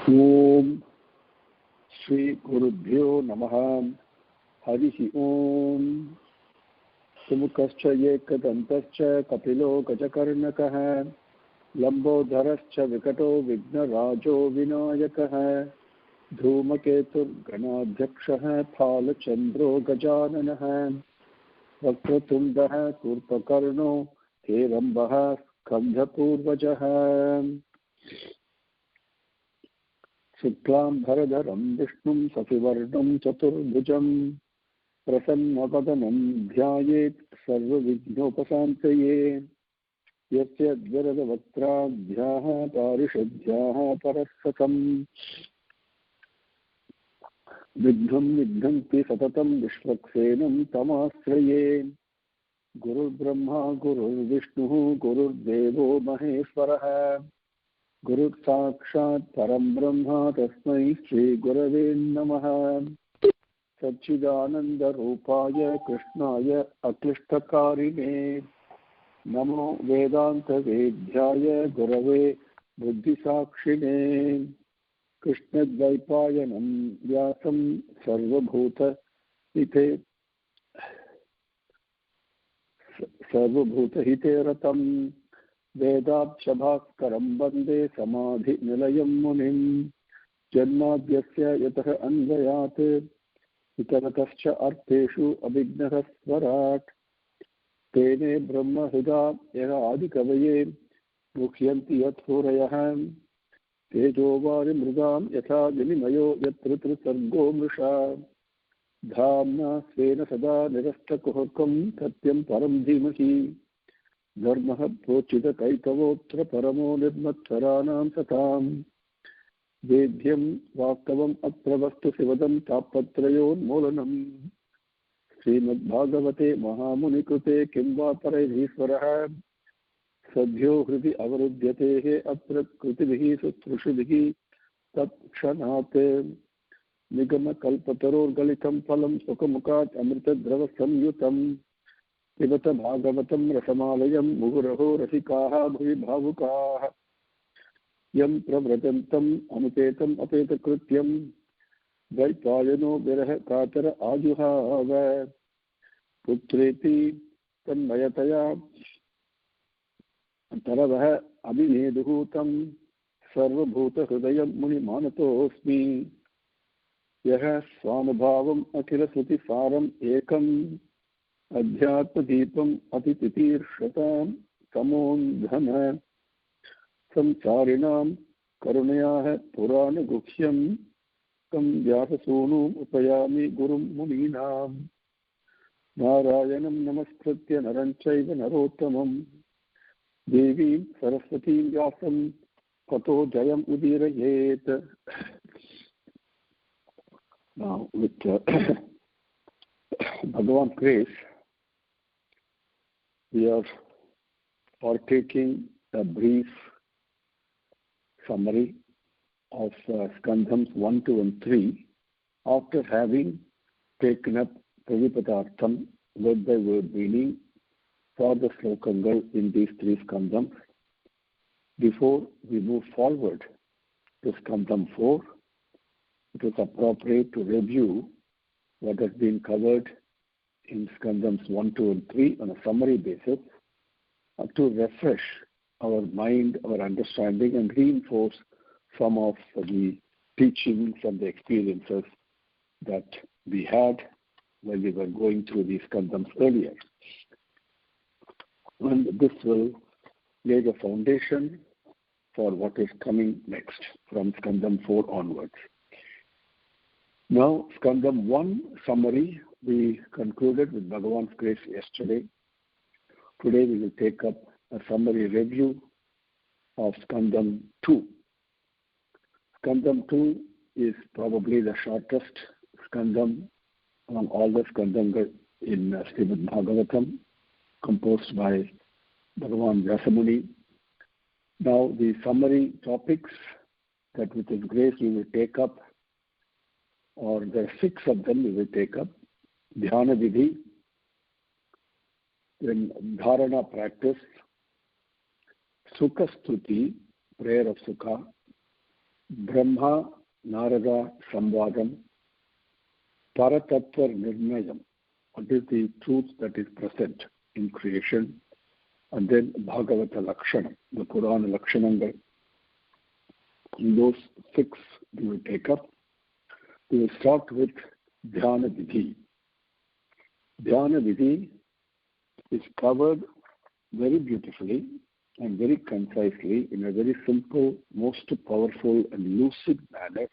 ओम श्री गुरुभ्यो नमः। हरिः ओम। सुमुखश्च एकदन्तश्च कपिलो गजकर्णकः लम्बोदरश्च विकटो विघ्नराजो विनायकः धूमकेतुर्गणाध्यक्षः फालचन्द्रो गजाननः वक्रतुण्डः कूर्पकर्णो हेरम्बः स्कन्धपूर्वजः शुक्लाम्बरधरं विष्णुं शशिवर्णं चतुर्भुजं प्रसन्नवदनं ध्यायेत् सर्वविघ्नोपशान्तये यस्य वरदवक्त्राभ्याः पारिषद्याः परस्सतं विघ्नं विघ्नन्ति सततं विश्वक्सेनं तमाश्रये। गुरुर्ब्रह्मा गुरुर्विष्णुः गुरुर्देवो महेश्वरः गुरुसाक्षात् परं ब्रह्म तस्मै श्रीगुरवे नमः। सच्चिदानन्दरूपाय कृष्णाय अक्लिष्टकारिणे नमो वेदान्तवेद्याय गुरवे बुद्धिसाक्षिणे कृष्णद्वैपायनं व्यासं सर्वभूतहिते रतं वेदाक्षभास्करं वन्दे समाधिनिलयं मुनिं जन्माद्यस्य यतः अन्वयात् इतरतश्च अर्थेषु अभिघ्नः स्वराट् तेने ब्रह्महृदा आदिकवये मुह्यन्ति यत्सूरयः तेजोवारिमृगां यथा विनिमयो यत्र सर्गो मृषा धाम्ना स्वेन सदा निरस्तकुहकं सत्यं परं धीमहि धर्मः प्रोचितकैतवोऽत्र परमो निर्मत्सराणां सतां वेद्यं वास्तवम् अत्र वस्तु शिवदं तापत्रयोन्मूलनं श्रीमद्भागवते महामुनिकृते किं वा परैरीश्वरः सद्यो हृदि अवरुध्यतेः अत्र कृतिभिः शुश्रूषिभिः तत्क्षणात् निगमकल्पतरोर्गलितं फलं सुखमुखात् अमृतद्रवसंयुतं पिबत भागवतं रसमालयं मुहुरहो रसिकाः भुवि भावुकाः यं प्रव्रजन्तम् अनुपेतम् अपेतकृत्यं द्वैपायनो विरह कातर आजुहाव पुत्रेति तन्मयतया तरवः अभिनेदुः तं सर्वभूतहृदयं मुनिमानतोऽस्मि यः स्वानुभावम् अखिलश्रुतिसारम् एकम् अध्यात्मदीपम् अतितितीर्षतां तमोन्धन संसारिणां करुणयाः पुराणगुह्यं तं व्याससूनुम् उपयामि गुरुं मुनीनां नारायणं नमस्कृत्य नरं चैव नरोत्तमं देवीं सरस्वतीं व्यासं ततो जयम् उदीरयेत्। Now with Bhagavan's grace, we are partaking a brief summary of Skandhams 1, 2 and 3 after having taken up Pravipatartham word by word meaning for the slokangal in these three Skandhams. Before we move forward to Skandham 4, it is appropriate to review what has been covered in Skandhams 1, 2 and 3 on a summary basis to refresh our mind, our understanding and reinforce some of the teachings and the experiences that we had when we were going through these Skandhams earlier. And this will lay the foundation for what is coming next from Skandham 4 onwards. Now, Skandham 1 summary, we concluded with Bhagavan's grace yesterday. Today we will take up a summary review of Skandham 2. Skandham 2 is probably the shortest Skandham among all the Skandham in Srimad Bhagavatam, composed by Bhagavan Vyasamuni. Now, the summary topics that with His grace we will take up, or there are 6 of them we will take up: Dhyana Vidhi, then Dharana practice, Sk2, prayer of Sukha, Brahma Narada Samvadam, Paratattva Nirnayam. What is the truth that is present in creation? And then Bhagavata Lakshanam, the Purana Lakshananga. In those 6 we will take up. We will start with Dhyana Vidhi. Dhyana Vidhi is covered very beautifully and very concisely in a very simple, most powerful and lucid manner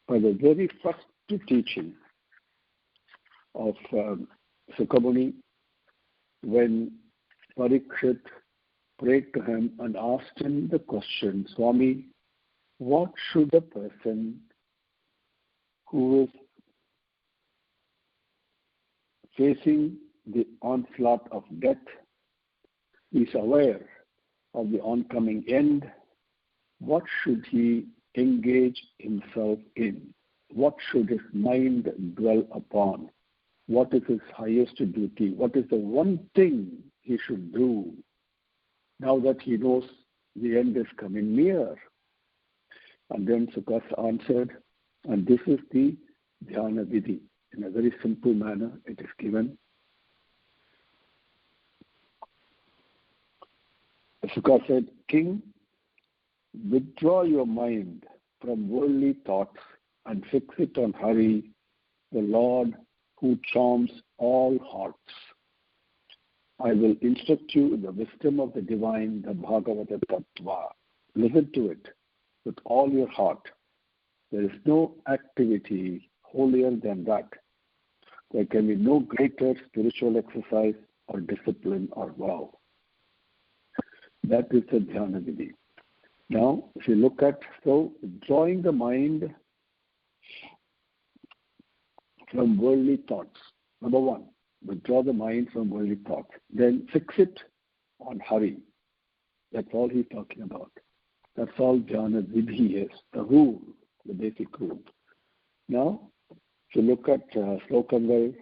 by the very first teaching of Sukamuni, when Parikshit prayed to him and asked him the question, Swami, what should a person who is facing the onslaught of death, is aware of the oncoming end, what should he engage himself in? What should his mind dwell upon? What is his highest duty? What is the one thing he should do now that he knows the end is coming near? And then Sukas answered, and this is the Dhyana Vidhi. In a very simple manner it is given. Suka said, King, withdraw your mind from worldly thoughts and fix it on Hari, the Lord who charms all hearts. I will instruct you in the wisdom of the divine, the Bhagavata Tattva. Listen to it with all your heart. There is no activity holier than that. There can be no greater spiritual exercise or discipline or vow. That is the Dhyana Vidhi. Now, if you look at, drawing the mind from worldly thoughts. Number 1, withdraw the mind from worldly thoughts. Then fix it on Hari. That's all he's talking about. That's all Dhyana Vidhi is, the rule, the basic rule. Now, if you look at Slokangal,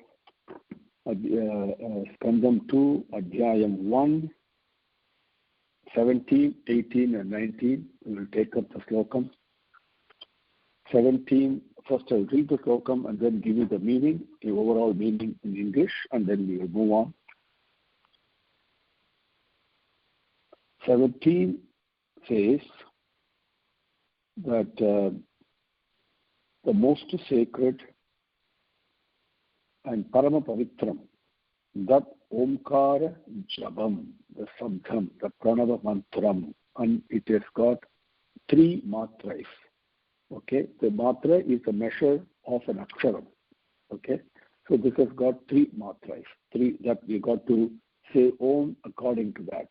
Skandam 2, Adhyayam 1, 17, 18 and 19, we will take up the slokam. 17, first I will read the slokam and then give you the meaning, the overall meaning in English, and then we will move on. 17 says that the most sacred and Parama Pavitram, that Omkara Jabam, the Sabdham, the Pranava Mantram, and it has got 3 matras. Okay, the matra is a measure of an aksharam. Okay, so this has got 3 matras, 3 that we got to say Om according to that.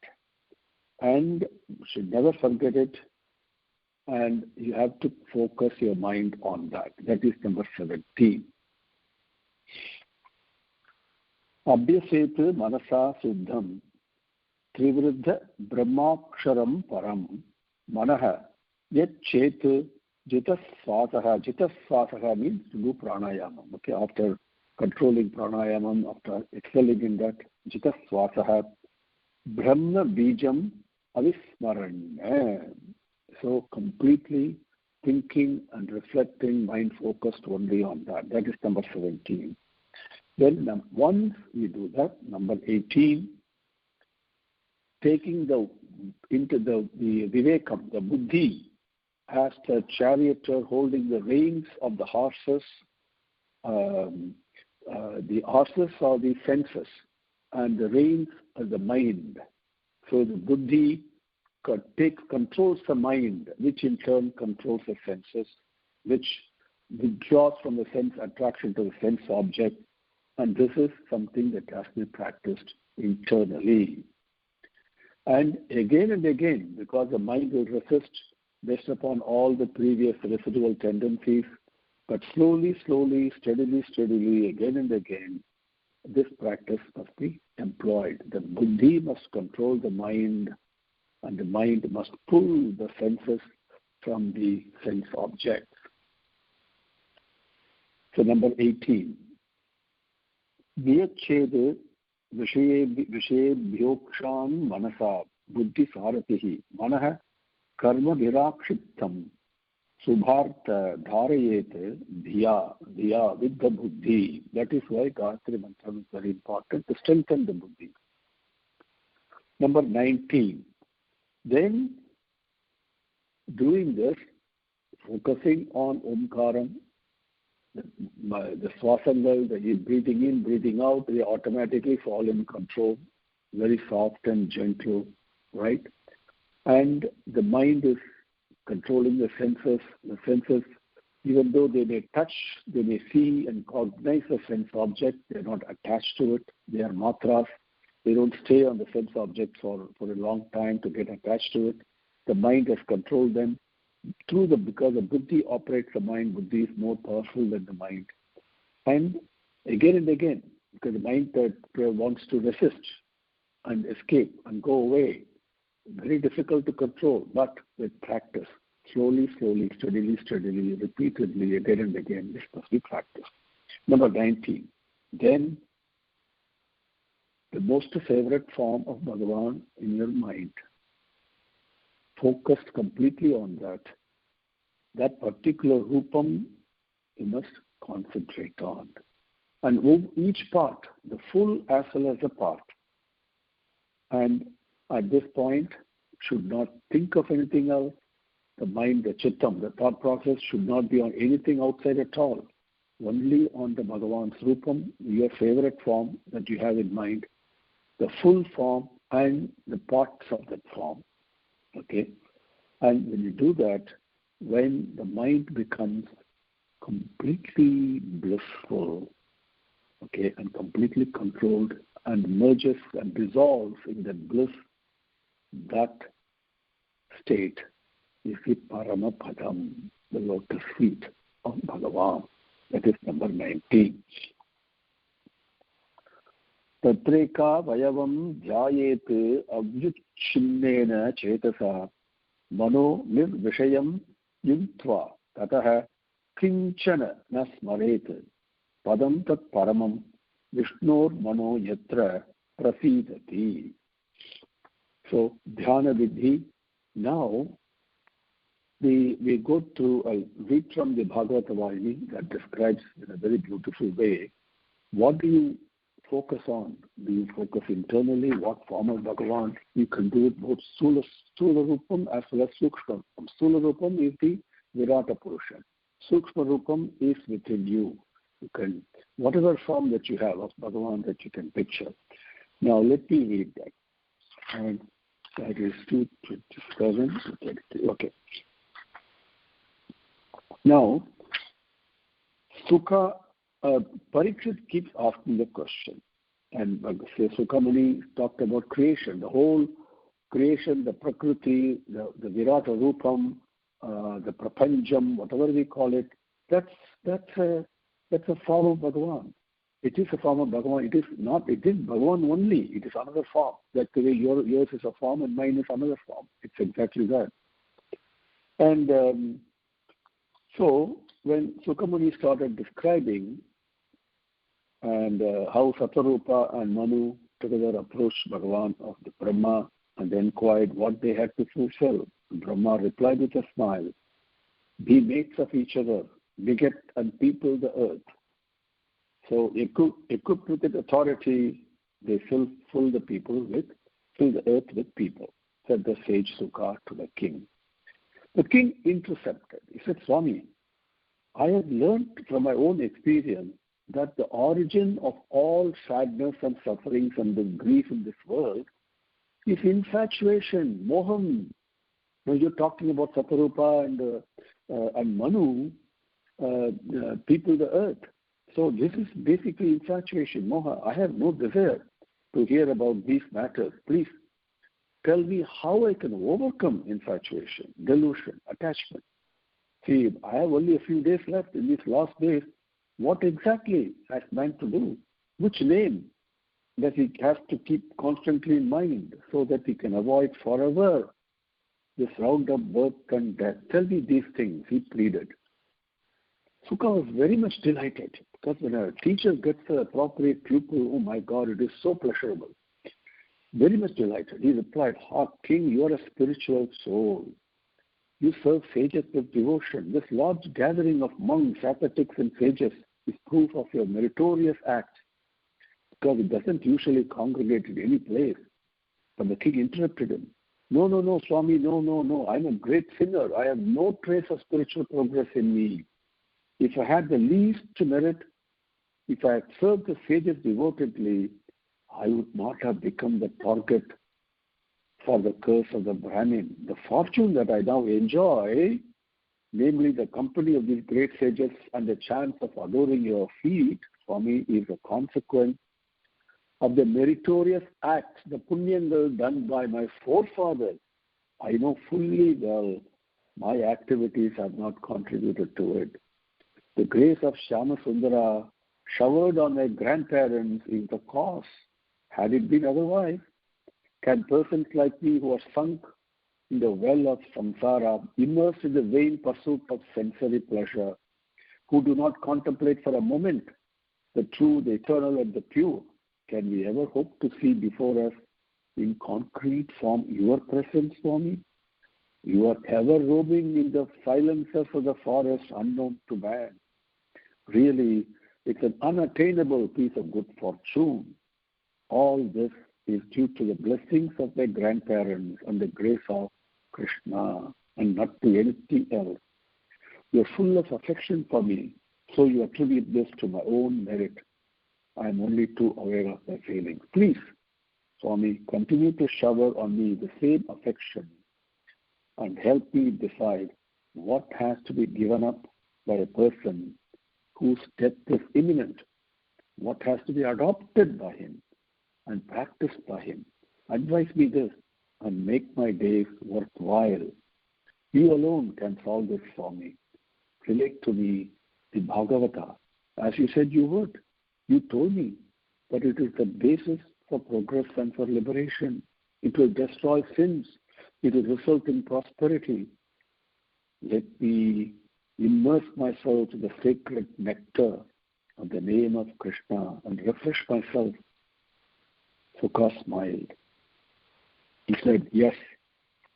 And you should never forget it, and you have to focus your mind on that. That is number 17. Abhyaset manasa siddham trivruddha brahmaksharam param manaha yet chet jitasvasaha. Jitasvasaha means to do pranayamam. Okay, after controlling pranayamam, after excelling in that, jitasvasaha brahma bijam avismaranya. So completely thinking and reflecting, mind focused only on that. That is number 17. Then once we do that, number 18, taking into the vivekam, the buddhi, as the charioteer holding the reins of the horses. The horses are the senses, and the reins are the mind. So the buddhi controls the mind, which in turn controls the senses, which withdraws from the sense attraction to the sense object. And this is something that has to be practiced internally. And again, because the mind will resist based upon all the previous residual tendencies, but slowly, steadily, again and again, this practice must be employed. The buddhi must control the mind, and the mind must pull the senses from the sense objects. So number 18. Viyachede vishayebhyokshan manasa buddhi saratihi. Manaha karma virakshiptam subhartha dharayet dhiya with the buddhi. That is why Gayatri Mantra is very important to strengthen the buddhi. Number 19. Then doing this, focusing on Omkaram, the swasangal, the breathing in, breathing out, they automatically fall in control, very soft and gentle, right? And the mind is controlling the senses. The senses, even though they may touch, they may see and cognize a sense object, they're not attached to it. They are matras. They don't stay on the sense object for a long time to get attached to it. The mind has controlled them because the buddhi operates the mind. Buddhi is more powerful than the mind. And again, because the mind wants to resist and escape and go away, very difficult to control, but with practice, slowly, steadily, repeatedly, again and again, this must be practiced. Number 19. Then the most favorite form of Bhagavan in your mind. Focused completely on that particular rupam you must concentrate on. And each part, the full as well as the part. And at this point, should not think of anything else. The mind, the chittam, the thought process should not be on anything outside at all. Only on the Bhagavan's rupam, your favorite form that you have in mind, the full form and the parts of that form. Okay? And when you do that, when the mind becomes completely blissful, okay, and completely controlled and merges and dissolves in that bliss, that state is the Paramapadam, the lotus feet of Bhagavan. That is number 19. Tatreka vayavam dhyayet avyuchinnena chetasa mano nirvishayam yuntva tataha kinchana na smaret padam tat paramam vishnor mano yatra prasidati. So, Dhyana Vidhi. Now, we go to read from the Bhagavata Vahini that describes in a very beautiful way what do you focus on. Do you focus internally? What form of Bhagavan? You can do it both Sthula Rupam as well as Sukshma Rupam. Sthula Rupam is the Virata Purusha. Sukshma Rupam is within you. You can, whatever form that you have of Bhagavan that you can picture. Now let me read that. And that is 2:27 to 33. Okay. Now, Sukha, Parikshit keeps asking the question. And Sukha Muni talked about creation, the whole creation, the Prakriti, the Virata Rupam, the Prapanjam, whatever we call it. That's a form of Bhagavan. It is a form of Bhagavan. It is Bhagavan only. It is another form. That the way yours is a form and mine is another form. It's exactly that. And so when Sukamuni started describing and how Satyarupa and Manu together approached Bhagavan of the Brahma and then inquired what they had to fulfill, Brahma replied with a smile, be mates of each other, beget and people the earth. So equipped with that authority, they fill the earth with people, said the sage Sukha to the king. The king intercepted. He said, Swami, I have learned from my own experience that the origin of all sadness and sufferings and the grief in this world is infatuation, moham. When you're talking about Satyarupa and Manu, people the earth. So this is basically infatuation, moha. I have no desire to hear about these matters. Please tell me how I can overcome infatuation, delusion, attachment. See, I have only a few days left in these last days. What exactly has man to do? Which name does he have to keep constantly in mind so that he can avoid forever this round of birth and death? Tell me these things, he pleaded. Sukha was very much delighted because when a teacher gets an appropriate pupil, oh my God, it is so pleasurable. Very much delighted. He replied, King, you are a spiritual soul. You serve sages with devotion. This large gathering of monks, ascetics, and sages is proof of your meritorious act, because it doesn't usually congregate in any place. But the king interrupted him. No, Swami, no. I'm a great sinner. I have no trace of spiritual progress in me. If I had the least merit, if I had served the sages devotedly, I would not have become the target for the curse of the Brahmin. The fortune that I now enjoy, namely the company of these great sages and the chance of adoring your feet, Swami, is a consequence of the meritorious acts, the punyangal done by my forefathers. I know fully well my activities have not contributed to it. The grace of Shyama Sundara showered on my grandparents is the cause. Had it been otherwise, can persons like me who are sunk in the well of samsara, immersed in the vain pursuit of sensory pleasure, who do not contemplate for a moment the true, the eternal, and the pure, can we ever hope to see before us in concrete form your presence, Swami? You are ever roaming in the silences of the forest unknown to man. Really, it's an unattainable piece of good fortune. All this is due to the blessings of my grandparents and the grace of Krishna, and not to anything else. You are full of affection for me, so you attribute this to my own merit. I am only too aware of my feelings. Please, Swami, continue to shower on me the same affection and help me decide what has to be given up by a person whose death is imminent, what has to be adopted by him and practiced by him. Advise me this and make my days worthwhile. You alone can solve this for me. Relate to me the Bhagavata, as you said you would. You told me that it is the basis for progress and for liberation. It will destroy sins. It will result in prosperity. Let me immerse myself in the sacred nectar of the name of Krishna and refresh myself. Sukha smiled. He said, yes,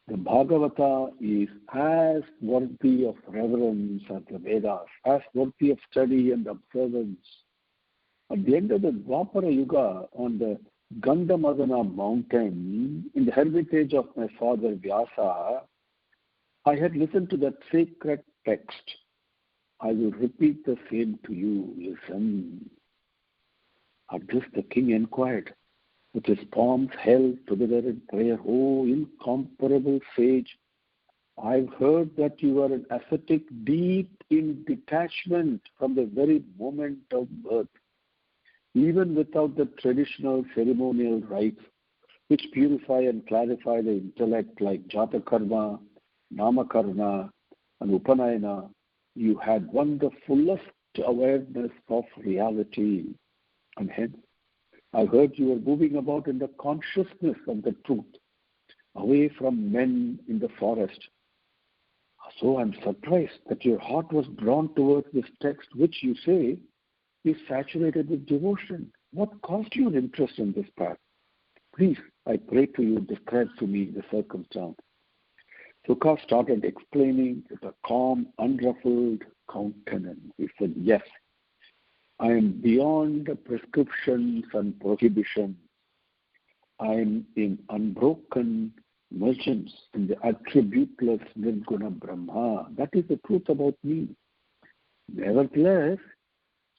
the Bhagavata is as worthy of reverence as the Vedas, as worthy of study and observance. At the end of the Dwapara Yuga, on the Gandhamadana mountain, in the hermitage of my father Vyasa, I had listened to that sacred text. I will repeat the same to you. Listen. At this the king inquired, with his palms held together in prayer, "Oh, incomparable sage, I've heard that you are an ascetic deep in detachment from the very moment of birth, even without the traditional ceremonial rites which purify and clarify the intellect like Jatakarma, Namakarna, and Upanayana. You had won the fullest awareness of reality. And hence, I heard you were moving about in the consciousness of the truth, away from men in the forest. So I'm surprised that your heart was drawn towards this text, which you say is saturated with devotion. What caused you an interest in this path? Please, I pray to you, describe to me the circumstance." Sukha started explaining with a calm, unruffled countenance. He said, "Yes, I am beyond prescriptions and prohibitions. I am in unbroken mergence in the attributeless Nirguna Brahma. That is the truth about me. Nevertheless,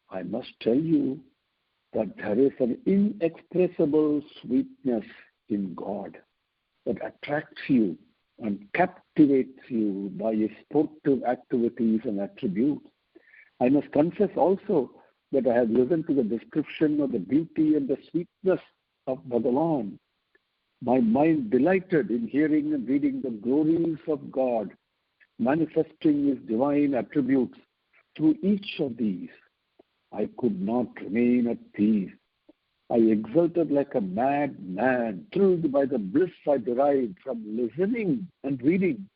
I must tell you that there is an inexpressible sweetness in God that attracts you and captivates you by his sportive activities and attributes. I must confess also that I have listened to the description of the beauty and the sweetness of Bhagavan. My mind delighted in hearing and reading the glories of God, manifesting his divine attributes through each of these. I could not remain at peace. I exulted like a mad man, thrilled by the bliss I derived from listening and reading.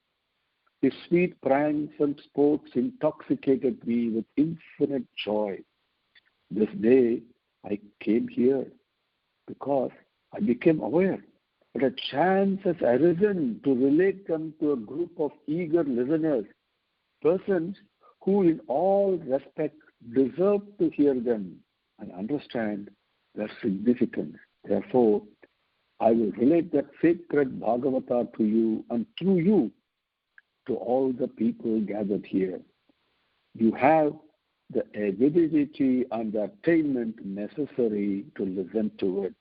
His sweet pranks and sports intoxicated me with infinite joy. This day I came here because I became aware but a chance has arisen to relate them to a group of eager listeners, persons who in all respects deserve to hear them and understand their significance. Therefore, I will relate that sacred Bhagavata to you and through you to all the people gathered here. You have the avidity and the attainment necessary to listen to it.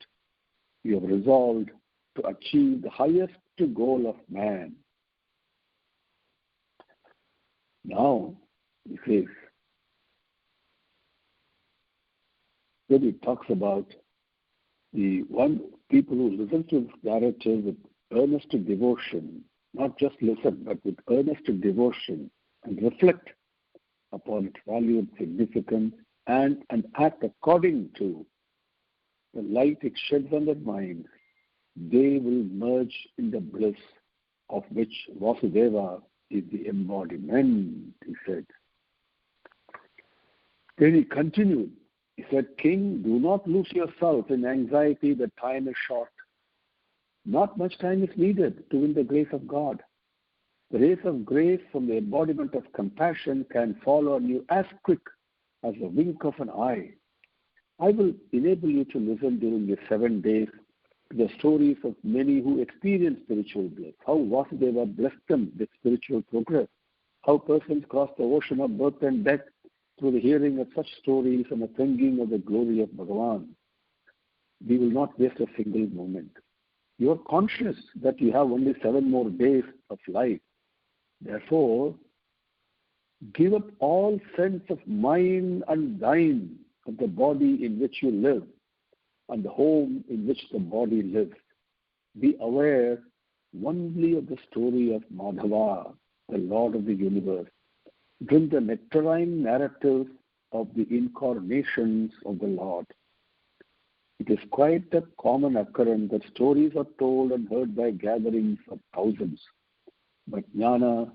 You have resolved to achieve the highest goal of man. Now, he says, then he talks about the one people who listen to this narrative with earnest devotion, not just listen, but with earnest devotion and reflect upon its value and significance and act according to the light it sheds on their minds, they will merge in the bliss of which Vasudeva is the embodiment, he said. Then he continued. He said, King, do not lose yourself in anxiety that time is short. Not much time is needed to win the grace of God. The rays of grace from the embodiment of compassion can fall on you as quick as a wink of an eye. I will enable you to listen during the 7 days to the stories of many who experienced spiritual bliss, how Vasudeva blessed them with spiritual progress, how persons crossed the ocean of birth and death through the hearing of such stories and the singing of the glory of Bhagavan. We will not waste a single moment. You are conscious that you have only 7 more days of life. Therefore, give up all sense of mine and thine of the body in which you live and the home in which the body lives. Be aware only of the story of Madhava, the Lord of the universe. Drink the nectarine narratives of the incarnations of the Lord. It is quite a common occurrence that stories are told and heard by gatherings of thousands. But jnana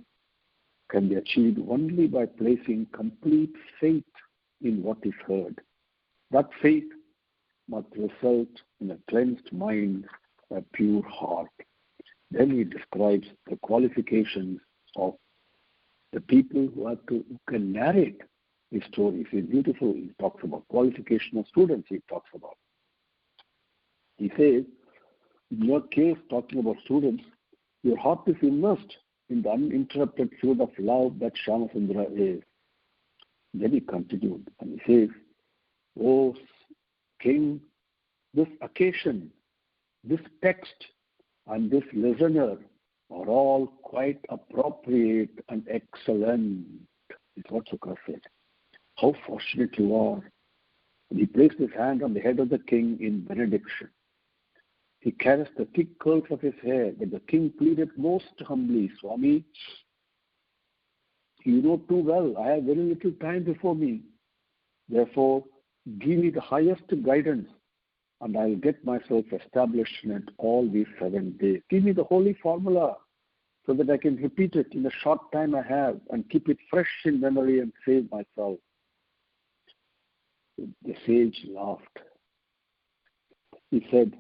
can be achieved only by placing complete faith in what is heard. That faith must result in a cleansed mind, a pure heart. Then he describes the qualifications of the people who can narrate his stories. It's beautiful. He talks about qualification of students. He talks about. He says, in your case, talking about students, your heart is immersed in the uninterrupted flood of love that Shyamasundara is. Then he continued and he says, O King, this occasion, this text, and this listener are all quite appropriate and excellent, is what Sukha said. How fortunate you are. And he placed his hand on the head of the king in benediction. He caressed the thick curls of his hair, but the king pleaded most humbly, Swami, you know too well, I have very little time before me. Therefore, give me the highest guidance, and I will get myself established in it all these 7 days. Give me the holy formula so that I can repeat it in the short time I have and keep it fresh in memory and save myself. The sage laughed. He said,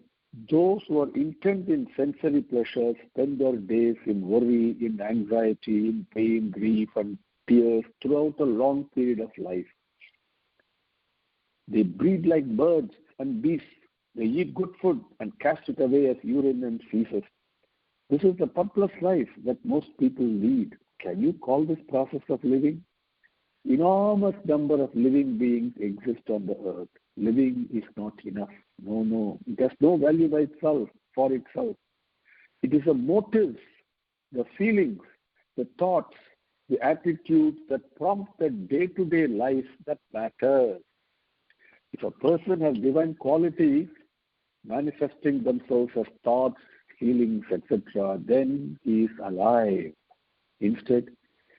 those who are intent in sensory pleasures spend their days in worry, in anxiety, in pain, grief, and tears throughout a long period of life. They breed like birds and beasts. They eat good food and cast it away as urine and feces. This is the purposeless life that most people lead. Can you call this process of living? Enormous number of living beings exist on the earth. Living is not enough. No. It has no value by itself, for itself. It is the motives, the feelings, the thoughts, the attitudes that prompt the day-to-day life that matters. If a person has divine qualities manifesting themselves as thoughts, feelings, etc., then he is alive. Instead,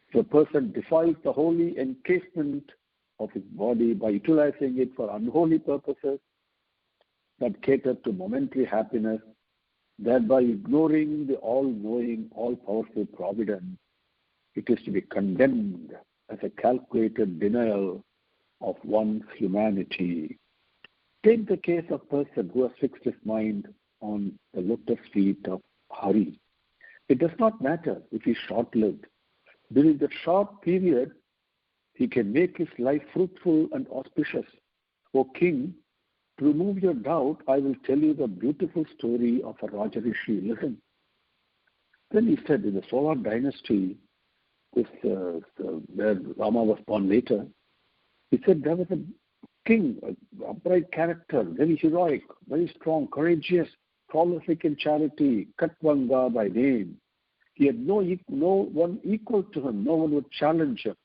if a person defiles the holy encasement of his body by utilizing it for unholy purposes that cater to momentary happiness, thereby ignoring the all-knowing, all-powerful providence, it is to be condemned as a calculated denial of one's humanity. Take the case of a person who has fixed his mind on the lotus feet of Hari. It does not matter if he's short-lived. During that short period, he can make his life fruitful and auspicious. O king, to remove your doubt, I will tell you the beautiful story of a Raja Rishi. Listen. Then he said, in the Solar dynasty, where Rama was born later, he said there was a king, an upright character, very heroic, very strong, courageous, prolific in charity, Katvanga by name. He had no one equal to him, no one would challenge him.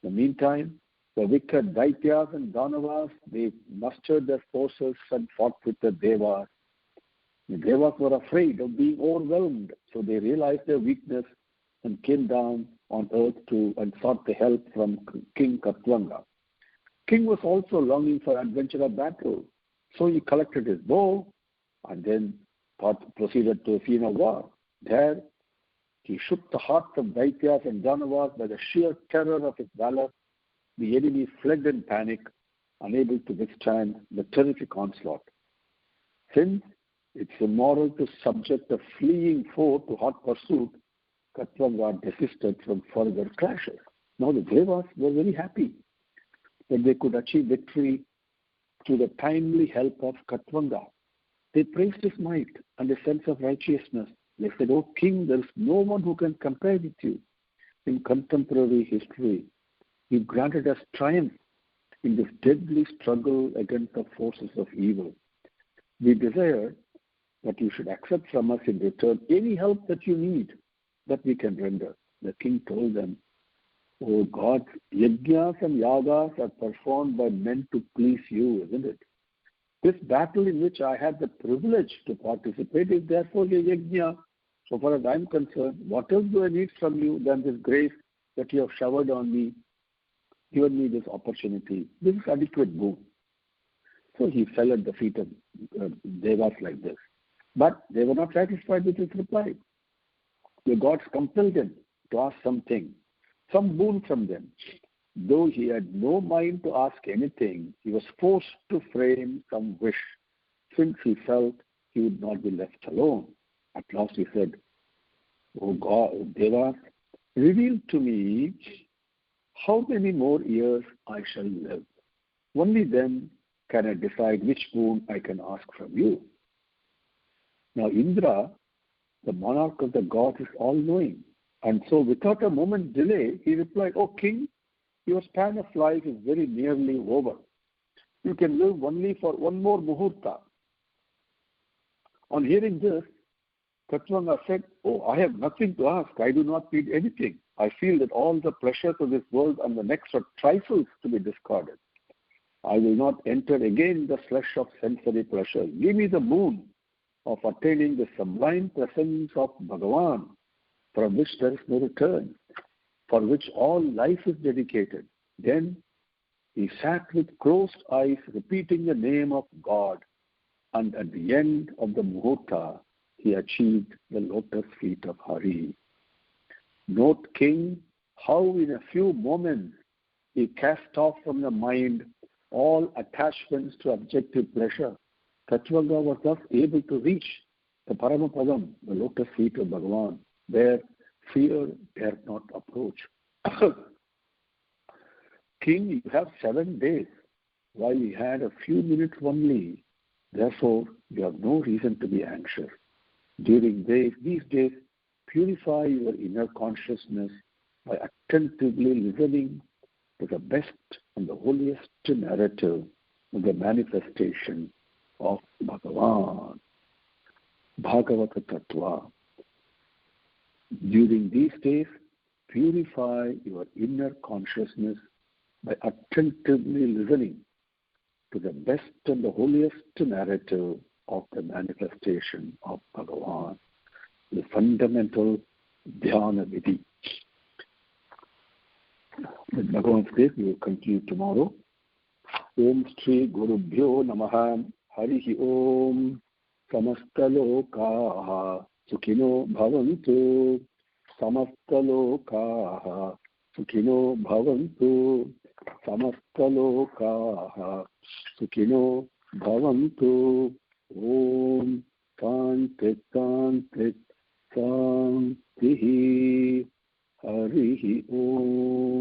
In the meantime, the wicked Daityas and Danavas, they mustered their forces and fought with the Devas. The Devas were afraid of being overwhelmed, so they realized their weakness and came down on earth and sought the help from King Katvanga. King was also longing for adventure of battle, so he collected his bow and then proceeded to a scene of war. There, he shook the hearts of Daityas and Danavas by the sheer terror of his valor. The enemy fled in panic, unable to withstand the terrific onslaught. Since it's immoral to subject a fleeing foe to hot pursuit, Katvanga desisted from further clashes. Now the Devas were very happy that they could achieve victory through the timely help of Katvanga. They praised his might and his sense of righteousness. They said, O king, there is no one who can compare with you. In contemporary history, you granted us triumph in this deadly struggle against the forces of evil. We desire that you should accept from us in return any help that you need that we can render. The king told them, O God, yajnas and yagas are performed by men to please you, isn't it? This battle in which I had the privilege to participate is therefore a yajna. So far as I'm concerned, what else do I need from you than this grace that you have showered on me, given me this opportunity? This is adequate boon. So he fell at the feet of Devas like this. But they were not satisfied with his reply. The gods compelled him to ask something, some boon from them. Though he had no mind to ask anything, he was forced to frame some wish, since he felt he would not be left alone. At last he said, O God, Devas, reveal to me how many more years I shall live. Only then can I decide which boon I can ask from you. Now Indra, the monarch of the gods, is all-knowing. And so without a moment's delay, he replied, O king, your span of life is very nearly over. You can live only for one more muhurta. On hearing this, Katvanga said, Oh, I have nothing to ask. I do not need anything. I feel that all the pleasures of this world and the next are trifles to be discarded. I will not enter again the flesh of sensory pleasure. Give me the boon of attaining the sublime presence of Bhagavan, from which there is no return, for which all life is dedicated. Then he sat with closed eyes, repeating the name of God, and at the end of the muhurta, he achieved the lotus feet of Hari. Note, king, how in a few moments he cast off from the mind all attachments to objective pleasure. Katvanga was thus able to reach the Paramapadam, the lotus feet of Bhagavan, where fear dare not approach. King, you have 7 days, while he had a few minutes only. Therefore, you have no reason to be anxious. During these days, purify your inner consciousness by attentively listening to the best and the holiest narrative of the manifestation of Bhagavan, Bhagavata Tattva. During these days, purify your inner consciousness by attentively listening to the best and the holiest narrative of the manifestation of Bhagavan, the fundamental Dhyana Vidhi. With Bhagavan's grace, we will continue tomorrow. Om Sri Gurubhyo Namaha Harihi Om Samastalokaha Sukhino Bhavantu Samastalokaha Sukhino Bhavantu Samastalokaha Sukhino Bhavantu Om Tantik Tantik Santihi Harihi Om.